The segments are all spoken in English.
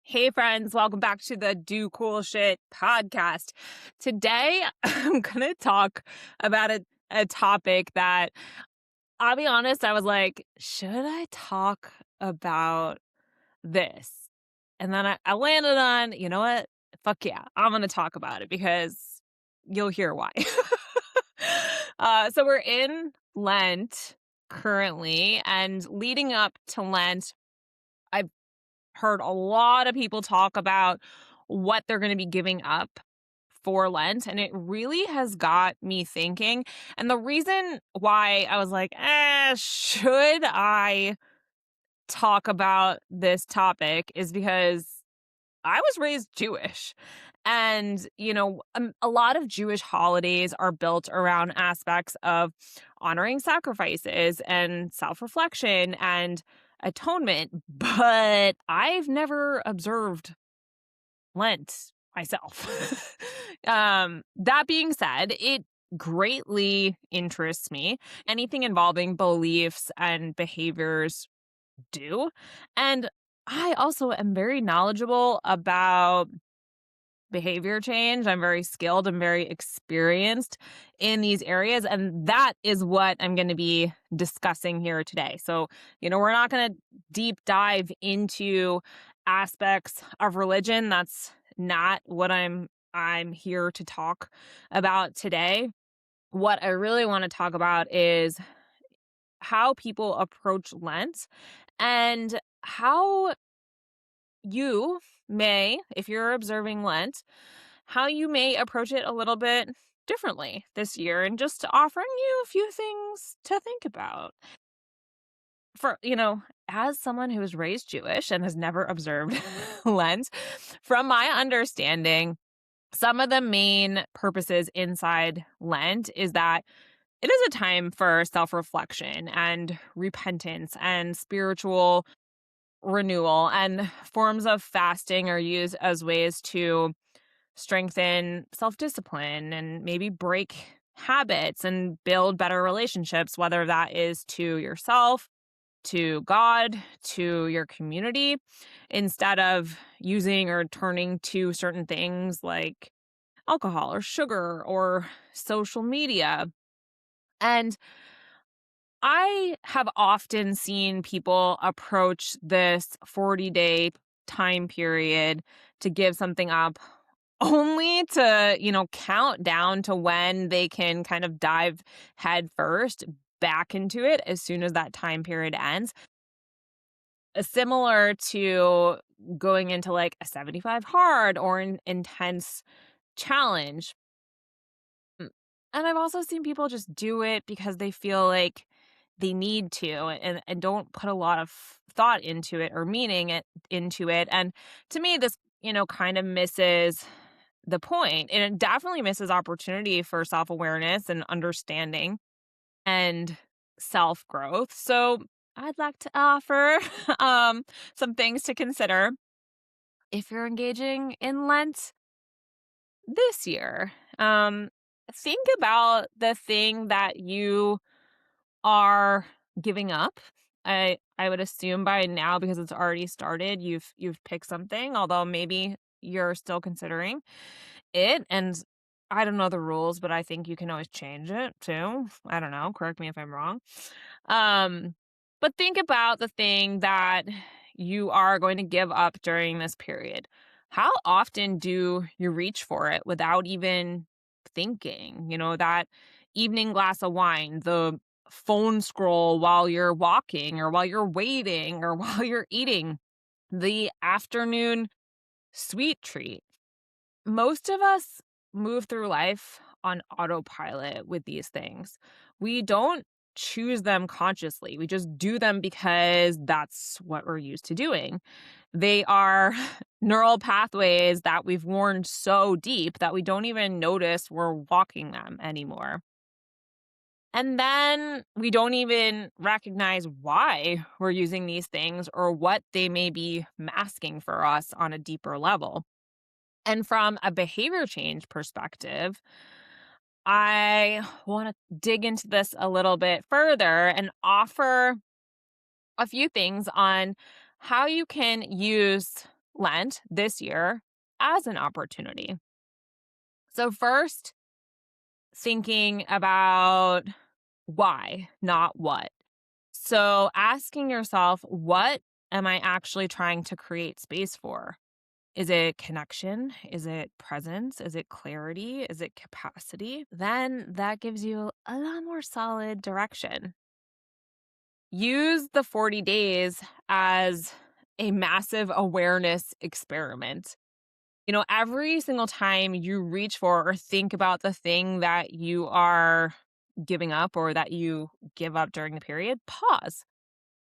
Hey friends, welcome back to the Do Cool Shit podcast. Today I'm going to talk about a topic that I'll be honest, I was like, should I talk about this? And then I landed on, you know what? Fuck yeah, I'm going to talk about it because you'll hear why. So we're in Lent currently, and leading up to Lent, I've heard a lot of people talk about what they're going to be giving up for Lent, and it really has got me thinking. And the reason why I was like, should I talk about this topic is because I was raised Jewish. And, a lot of Jewish holidays are built around aspects of honoring sacrifices and self reflection and atonement. But I've never observed Lent myself. That being said, it greatly interests me. Anything involving beliefs and behaviors do. And I also am very knowledgeable about behavior change. I'm very skilled and very experienced in these areas. And that is what I'm going to be discussing here today. So, we're not going to deep dive into aspects of religion. That's not what I'm here to talk about today. What I really want to talk about is how people approach Lent and how you may, if you're observing Lent, how you may approach it a little bit differently this year, and just offering you a few things to think about. For, as someone who was raised Jewish and has never observed Lent, from my understanding, some of the main purposes inside Lent is that it is a time for self-reflection and repentance and spiritual renewal, and forms of fasting are used as ways to strengthen self-discipline and maybe break habits and build better relationships, whether that is to yourself, to God, to your community, instead of using or turning to certain things like alcohol or sugar or social media. And I have often seen people approach this 40-day time period to give something up only to, count down to when they can kind of dive head first back into it as soon as that time period ends. Similar to going into like a 75 hard or an intense challenge. Mm. And I've also seen people just do it because they feel like they need to, and don't put a lot of thought into it or meaning it into it. And to me, this, kind of misses the point. And it definitely misses opportunity for self-awareness and understanding and self-growth. So I'd like to offer some things to consider if you're engaging in Lent this year. Think about the thing that you are giving up. I would assume by now, because it's already started, you've picked something, although maybe you're still considering it. And I don't know the rules, but I think you can always change it too. I don't know. Correct me if I'm wrong. But think about the thing that you are going to give up during this period. How often do you reach for it without even thinking? That evening glass of wine, the phone scroll while you're walking or while you're waiting or while you're eating, the afternoon sweet treat. Most of us move through life on autopilot with these things. We don't choose them consciously. We just do them because that's what we're used to doing. They are neural pathways that we've worn so deep that we don't even notice we're walking them anymore. And then we don't even recognize why we're using these things or what they may be masking for us on a deeper level. And from a behavior change perspective, I want to dig into this a little bit further and offer a few things on how you can use Lent this year as an opportunity. So, first, thinking about why, not what. So, asking yourself, what am I actually trying to create space for? Is it connection? Is it presence? Is it clarity? Is it capacity? Then that gives you a lot more solid direction. Use the 40 days as a massive awareness experiment. Every single time you reach for or think about the thing that you are giving up or that you give up during the period, pause.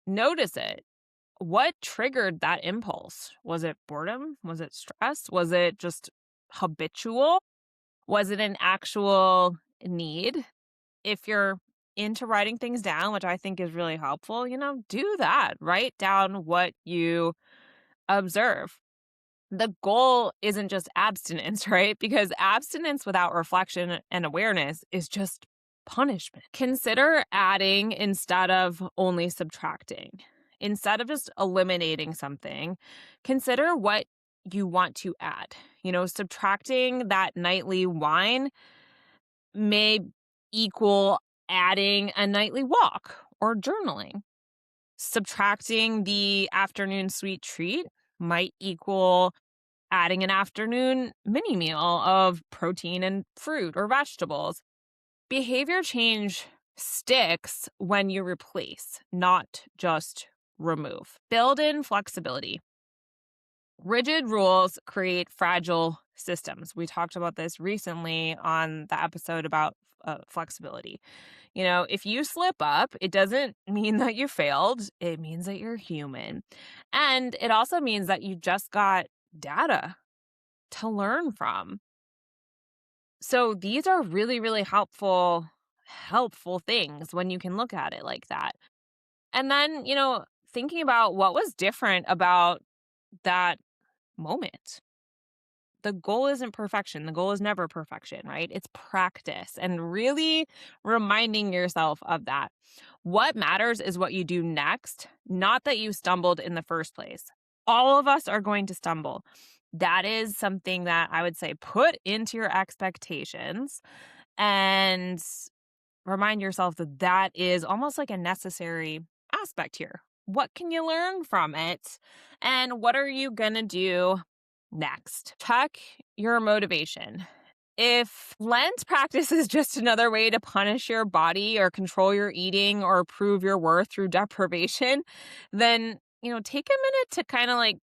Notice it. What triggered that impulse? Was it boredom? Was it stress? Was it just habitual? Was it an actual need? If you're into writing things down, which I think is really helpful, do that. Write down what you observe. The goal isn't just abstinence, right? Because abstinence without reflection and awareness is just punishment. Consider adding instead of only subtracting. Instead of just eliminating something, consider what you want to add. Subtracting that nightly wine may equal adding a nightly walk or journaling. Subtracting the afternoon sweet treat might equal adding an afternoon mini meal of protein and fruit or vegetables. Behavior change sticks when you replace, not just remove. Build in flexibility. Rigid rules create fragile systems. We talked about this recently on the episode about flexibility. If you slip up, it doesn't mean that you failed. It means that you're human. And it also means that you just got data to learn from. So these are really, really helpful things when you can look at it like that. And then, thinking about what was different about that moment. The goal isn't perfection. The goal is never perfection, right? It's practice and really reminding yourself of that. What matters is what you do next, not that you stumbled in the first place. All of us are going to stumble. That is something that I would say put into your expectations and remind yourself that that is almost like a necessary aspect here. What can you learn from it? And what are you going to do next? Check your motivation. If Lent practice is just another way to punish your body or control your eating or prove your worth through deprivation, then, take a minute to kind of like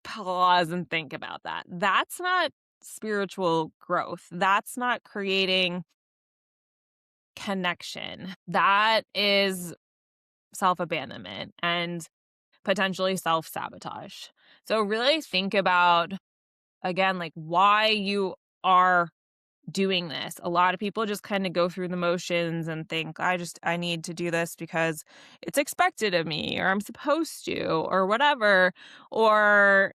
pause and think about that. That's not spiritual growth. That's not creating connection. That is self abandonment and potentially self sabotage. So, really think about, again, like why you are doing this. A lot of people just kind of go through the motions and think, I need to do this because it's expected of me or I'm supposed to or whatever. Or,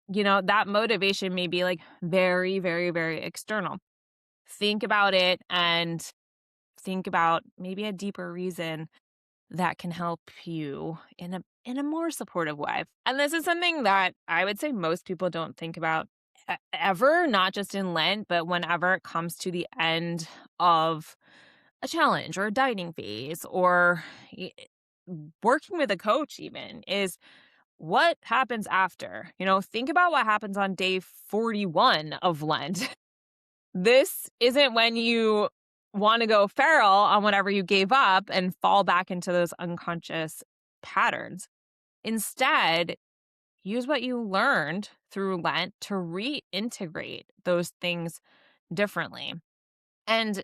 that motivation may be like very, very, very external. Think about it and think about maybe a deeper reason that can help you in a more supportive way. And this is something that I would say most people don't think about ever, not just in Lent, but whenever it comes to the end of a challenge or a dieting phase or working with a coach even is what happens after. Think about what happens on day 41 of Lent. This isn't when you want to go feral on whatever you gave up and fall back into those unconscious patterns. Instead, use what you learned through Lent to reintegrate those things differently. And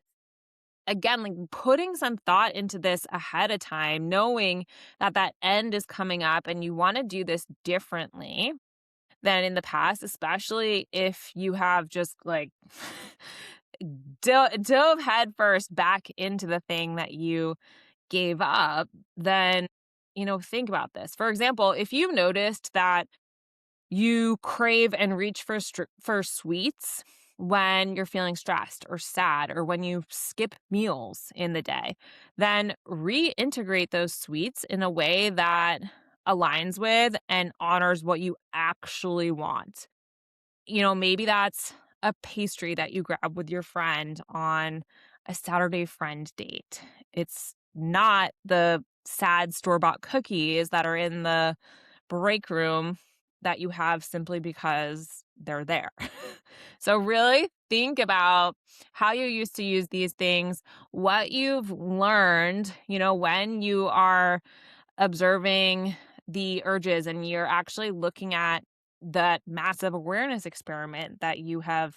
again, like putting some thought into this ahead of time, knowing that that end is coming up and you want to do this differently than in the past, especially if you have just like dove headfirst back into the thing that you gave up, then, think about this. For example, if you've noticed that you crave and reach for sweets when you're feeling stressed or sad or when you skip meals in the day, then reintegrate those sweets in a way that aligns with and honors what you actually want. Maybe that's a pastry that you grab with your friend on a Saturday friend date. It's not the sad store-bought cookies that are in the break room that you have simply because they're there. So really think about how you used to use these things, what you've learned, when you are observing the urges and you're actually looking at that massive awareness experiment that you have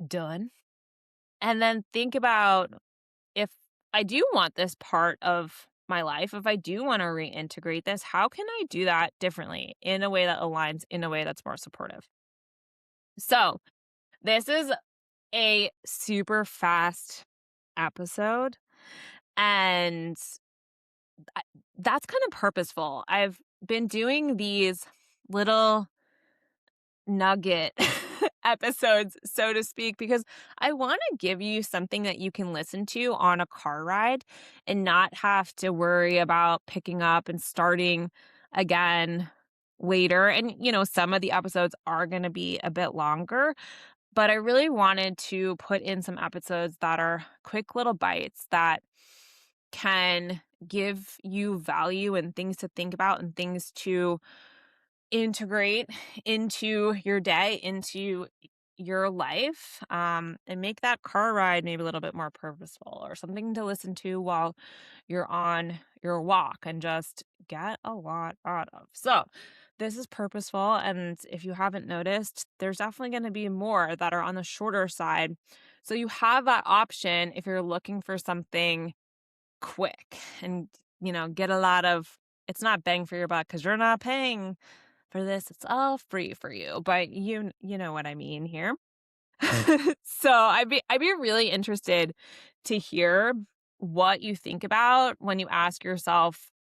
done. And then think about, if I do want this part of my life, if I do want to reintegrate this, how can I do that differently in a way that aligns, in a way that's more supportive? So, this is a super fast episode, and I that's kind of purposeful. I've been doing these little nugget episodes, so to speak, because I want to give you something that you can listen to on a car ride and not have to worry about picking up and starting again later. And, some of the episodes are going to be a bit longer, but I really wanted to put in some episodes that are quick little bites that can give you value and things to think about and things to integrate into your day, into your life, and make that car ride maybe a little bit more purposeful, or something to listen to while you're on your walk and just get a lot out of. So, this is purposeful. And if you haven't noticed, there's definitely going to be more that are on the shorter side. So, you have that option if you're looking for something quick and, get a lot of, it's not bang for your buck because you're not paying for this. It's all free for you, but you know what I mean here. So I'd be really interested to hear what you think about when you ask yourself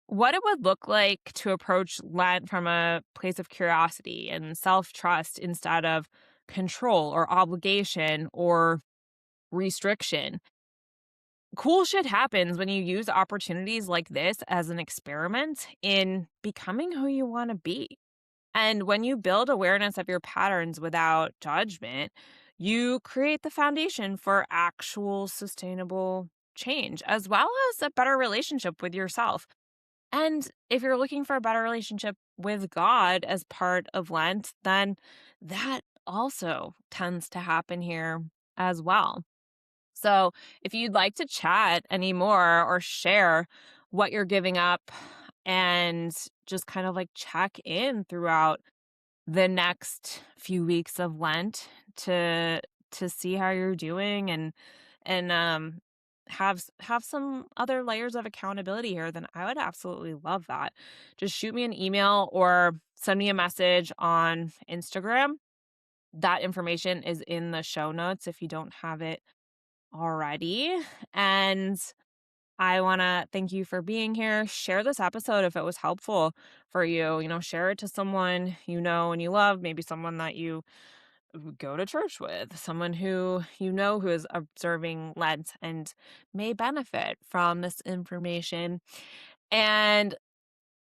what it would look like to approach Lent from a place of curiosity and self-trust instead of control or obligation or restriction. Cool shit happens when you use opportunities like this as an experiment in becoming who you want to be. And when you build awareness of your patterns without judgment, you create the foundation for actual sustainable change, as well as a better relationship with yourself. And if you're looking for a better relationship with God as part of Lent, then that also tends to happen here as well. So if you'd like to chat anymore or share what you're giving up and just kind of like check in throughout the next few weeks of Lent to see how you're doing, and have some other layers of accountability here, then I would absolutely love that. Just shoot me an email or send me a message on Instagram. That information is in the show notes if you don't have it already. And I want to thank you for being here. Share this episode if it was helpful for you. Share it to someone you know and you love, maybe someone that you go to church with, someone who who is observing Lent and may benefit from this information. And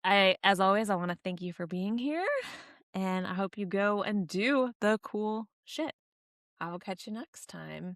as always, I want to thank you for being here. And I hope you go and do the cool shit. I will catch you next time.